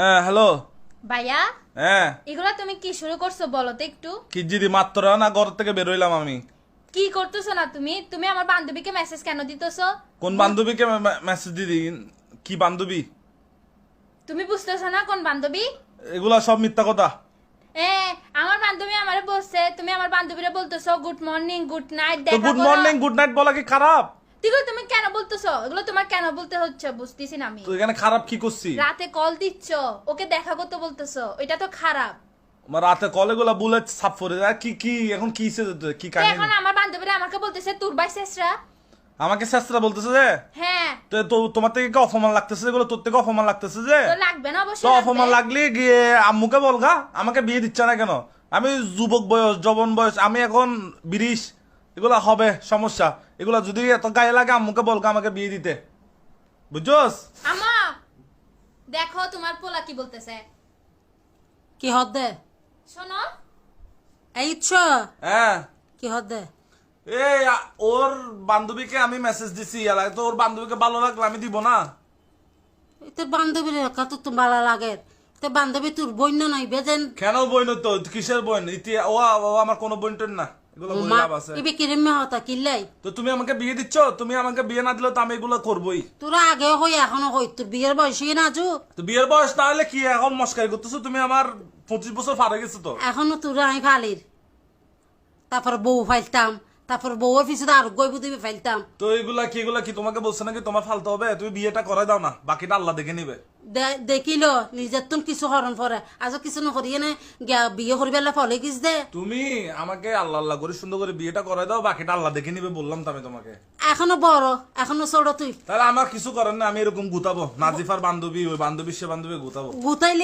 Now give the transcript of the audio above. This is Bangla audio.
হ্যাঁ হ্যালো। ভাইয়া হ্যাঁ এগুলা তুমি কি শুরু করছো বলো তো একটু। কি জিদি মাত্র না ঘর থেকে বেরোইলাম আমি। কি করতেছো না তুমি তুমি আমার বান্ধবীকে মেসেজ কেন দিতেছো? কোন বান্ধবীকে মেসেজ দিদি? কি বান্ধবী? তুমি বুঝতেছো না কোন বান্ধবী? এগুলা সব মিথ্যা কথা। আমার বান্ধবী আমারে বলছে তুমি আমার বান্ধবীরে বলতেছো গুড মর্নিং গুড নাইট তো দেখা গুড করো। মর্নিং গুড নাইট বলা কি খারাপ? এগুলো তুমি কেন বলতেছো? এগুলো তোমার কেন বলতে হচ্ছে বুঝতেছি না আমি। তো এখানে খারাপ কি করছি? রাতে কল দিচ্ছ, ওকে দেখা করতে বলতেছো, এটা তো খারাপ। আমার রাতে কলে গুলা বুলেট সাফ করে কি কি এখন কি কি তো কাহিনী? এখন আমার বান্ধবীরা আমাকে বলতেছে তোর ভাই শেষরা। আমাকে শাস্ত্রা বলতেছে যে হ্যাঁ তো তোমার থেকে কি অপমান লাগতেছে? এগুলো তোর থেকে অপমান লাগতেছে যে? তো লাগবে না তো অবশ্যই অপমান লাগবে। লাগলে গিয়ে আম্মুকে বলগা আমাকে বিয়ে দিচ্ছে না কেন? আমি যুবক বয়স যৌবন বয়স, আমি এখন 20, এগুলা হবে সমস্যা। এগুলা যদি এত গায়ে লাগে আম্মুকে বলগা আমাকে বিয়ে দিতে, বুঝছস? আমা দেখো তোমার পোলা কি বলতেছে। কি হদ্দে শোনো এই ইচ্ছ হ্যাঁ কি হদ্দে এই ওর বান্ধবীকে আমি মেসেজ দিছি, তো ওর বান্ধবীকে ভালো লাগলে আমি দিব না? তোর বান্ধবীর কত তো ভালো লাগে। তোর বান্ধবী তোর বন্য নাই বেজেন কেন বইন? তো কিসের বইন? ও আমার কোনো বইন টইন না, এগুলো বই লাভ আছে? ইবে কিরম হতা কিল্লাই তো তুমি আমাকে বিয়ে দিচ্ছ, তুমি আমাকে বিয়ে না দিলে তো আমি এগুলো করবোই। তোরা আগেও হই এখনো হই তোর বিয়ের বয়সই না আজু। তো বিয়ের বয়স না হলে কি এখন মস্কারি করতেছো তুমি? আমার 25 বছর পার হয়ে গেছে তো। এখনো তোরা আমি ফালির তারপর বউ ফাইলতাম, তারপর বউয়ের পিছনে আর গইব দিবি ফাইলতাম। তো এগুলা কি তোমাকে বলছে নাকি তোমার ফালতে হবে? তুমি বিয়েটা করাই দাও না, বাকিটা আল্লাহ দেখে নিবে। দেখিল নিজের তুন কিছু হরণ পরে আজ কিছু নকরিয়ে নে বিয়ে করিবার ফলে কিস দে। তুমি আমাকে আল্লাহ আল্লাহ করে সুন্দর করে বিয়েটা করাই দাও, বাকিটা আল্লাহ দেখে নিবে বললাম তো আমি তোমাকে। এখনো বড় এখনো ছোট তুই তাহলে আমার কিছু করেন না, আমি এরকম গুতাবো নাজিফার বান্ধবী, ওই বান্ধবী সে বান্ধবী গুতাবো। গুতাইলে